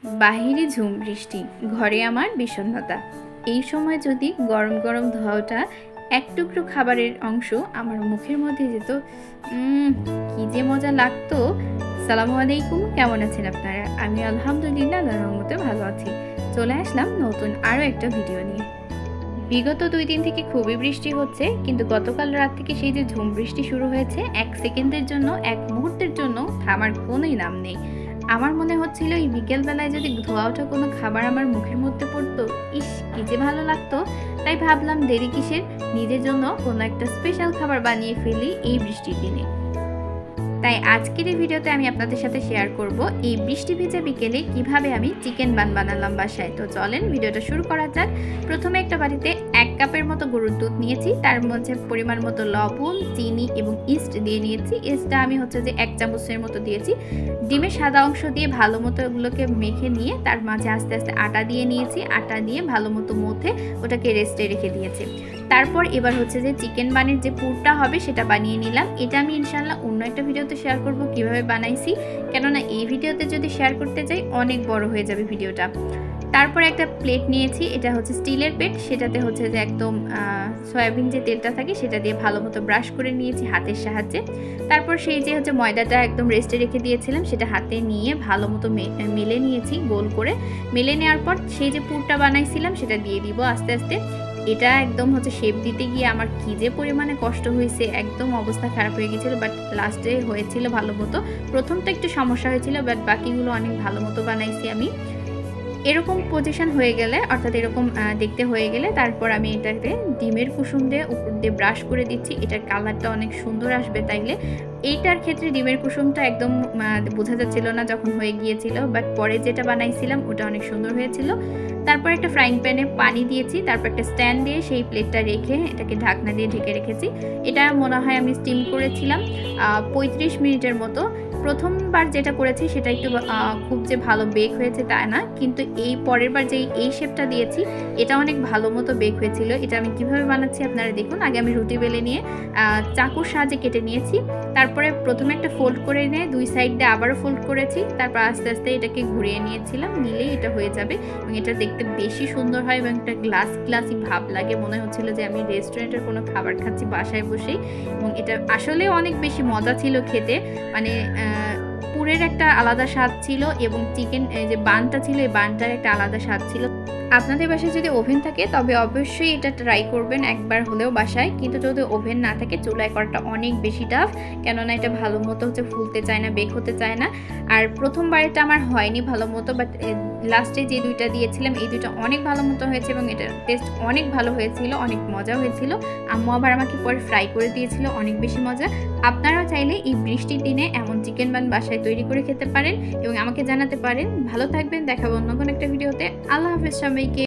বাহিরে ঝুম বৃষ্টি, ঘরে আমার বিষণ্ণতা। এই সময় যদি গরম গরম ধোঁয়াটা এক টুকরো খাবারের অংশ আমার মুখের মধ্যে যেত, কি যে মজা লাগতো। সালামু আলাইকুম, কেমন আছেন আপনারা? আমি আলহামদুলিল্লাহ আল্লাহর রহমতে ভালো আছি। চলে আসলাম নতুন আরও একটা ভিডিও নিয়ে। বিগত 2 দিন থেকে খুবই বৃষ্টি হচ্ছে, কিন্তু গতকাল রাত থেকে সেই যে ঝুম বৃষ্টি শুরু হয়েছে, 1 সেকেন্ডের জন্য, 1 মুহূর্তের জন্য থামার কোনোই নাম নেই। আমার মনে হচ্ছিল এই বিকেলবেলায় যদি ধোয়া ওঠা কোনো খাবার আমার মুখের মধ্যে পড়তো, ইস কি যে ভালো লাগতো। তাই ভাবলাম দেরি কিসের, নিজের জন্য কোনো একটা স্পেশাল খাবার বানিয়ে ফেলি এই বৃষ্টির দিনে। তাই আজকের এই ভিডিওতে আমি আপনাদের সাথে শেয়ার করব এই বৃষ্টি ভেজা বিকেলে কিভাবে আমি চিকেন বান বানালাম বাসায়। তো চলেন ভিডিওটা শুরু করা যাক। প্রথমে একটা বাটিতে 1 কাপের মতো গরুর দুধ নিয়েছি, তার মধ্যে পরিমাণ মতো লবণ, চিনি এবং ইস্ট দিয়ে নিয়েছি। ইস্টটা আমি যে 1 চামচের মতো দিয়েছি। ডিমের সাদা অংশ দিয়ে ভালো মতো ওগুলোকে মেখে নিয়ে তার মাঝে আস্তে আস্তে আটা দিয়ে নিয়েছি। আটা দিয়ে ভালো মতো মথে ওটাকে রেস্টে রেখে দিয়েছি। তারপর এবার যে চিকেন বানের যে পুরটা হবে সেটা বানিয়ে নিলাম। এটা আমি ইনশাল্লাহ অন্য একটা ভিডিওতে শেয়ার করব কিভাবে বানাইছি, কেননা এই ভিডিওতে যদি শেয়ার করতে যাই অনেক বড় হয়ে যাবে ভিডিওটা। তারপর একটা প্লেট নিয়েছি, এটা স্টিলের প্লেট। সেটাতে যে একদম সয়াবিন যে তেলটা থাকে সেটা দিয়ে ভালো মতো ব্রাশ করে নিয়েছি হাতের সাহায্যে। তারপর সেই যে ময়দাটা একদম রেস্টে রেখে দিয়েছিলাম সেটা হাতে নিয়ে ভালো মতো মেলে নিয়েছি, গোল করে মেলে নেওয়ার পর সেই যে পুরটা বানাইছিলাম সেটা দিয়ে দিব আস্তে আস্তে। এটা একদম শেপ দিতে গিয়ে আমার কি যে পরিমাণে কষ্ট হয়েছে, একদম অবস্থা খারাপ হয়ে গেছিল, বাট লাস্টে হয়েছিল ভালো মতো। প্রথমটা একটু সমস্যা হয়েছিল, বাট বাকিগুলো অনেক ভালো মতো বানাইছি আমি। এরকম পজিশন হয়ে গেলে, অর্থাৎ এরকম দেখতে হয়ে গেলে, তারপর আমি এটাতে ডিমের কুসুম দিয়ে উপর দিয়ে ব্রাশ করে দিচ্ছি। এটার কালারটা অনেক সুন্দর আসবে। তাইলে এইটার ক্ষেত্রে ডিমের কুসুমটা একদম বোঝা যাচ্ছিল না যখন হয়ে গিয়েছিল, বাট পরে যেটা বানাইছিলাম ওটা অনেক সুন্দর হয়েছিল। তারপর একটা ফ্রাইং প্যানে পানি দিয়েছি, তারপর একটা স্ট্যান্ড দিয়ে সেই প্লেটটা রেখে এটাকে ঢাকনা দিয়ে ঢেকে রেখেছি। এটা মনে হয় আমি স্টিম করেছিলাম 35 মিনিটের মতো। প্রথমবার যেটা করেছি সেটা একটু খুব যে ভালো বেক হয়েছে তা না, কিন্তু এই পরের বার যে এই শেপটা দিয়েছি এটা অনেক ভালো মতো বেক হয়েছিল। এটা আমি কিভাবে বানাচ্ছি আপনারা দেখুন। আগে আমি রুটি বেলে নিয়ে চাকুর সাহায্যে কেটে নিয়েছি। তারপরে প্রথমে একটা ফোল্ড করে নিয়ে 2 সাইড দিয়ে আবারও ফোল্ড করেছি। তারপর আস্তে আস্তে এটাকে ঘুরিয়ে নিয়েছিলাম, নিলেই এটা হয়ে যাবে এবং এটা দেখতে বেশি সুন্দর হয় এবং একটা গ্লাসি ভাব লাগে। মনে হচ্ছিল যে আমি রেস্টুরেন্টের কোনো খাবার খাচ্ছি বাসায় বসেই। এবং এটা আসলে অনেক বেশি মজা ছিল খেতে, মানে পুরের একটা আলাদা স্বাদ ছিল এবং চিকেন যে বানটা ছিল এই বানটার একটা আলাদা স্বাদ ছিল। আপনাদের বাসায় যদি ওভেন থাকে তবে অবশ্যই এটা ট্রাই করবেন একবার হলেও বাসায়, কিন্তু যদি ওভেন না থাকে চুলায় করাটা অনেক বেশি টাফ, কেননা এটা ভালো মতো ফুলতে চায় না, বেক হতে চায় না। আর প্রথমবারটা আমার হয়নি ভালো মতো, বাট লাস্টে যে 2টা দিয়েছিলাম এই 2টা অনেক ভালো মতো হয়েছে এবং এটার টেস্ট অনেক ভালো হয়েছিল, অনেক মজা হয়েছিল। আম্মু আবার আমাকে পরে ফ্রাই করে দিয়েছিল, অনেক বেশি মজা। আপনারাও চাইলে এই বৃষ্টির দিনে এমন চিকেন বান বাসায় তৈরি করে খেতে পারেন এবং আমাকে জানাতে পারেন। ভালো থাকবেন, দেখাবো অন্য কোনো একটা ভিডিওতে। আল্লাহ হাফেজ সবাইকে।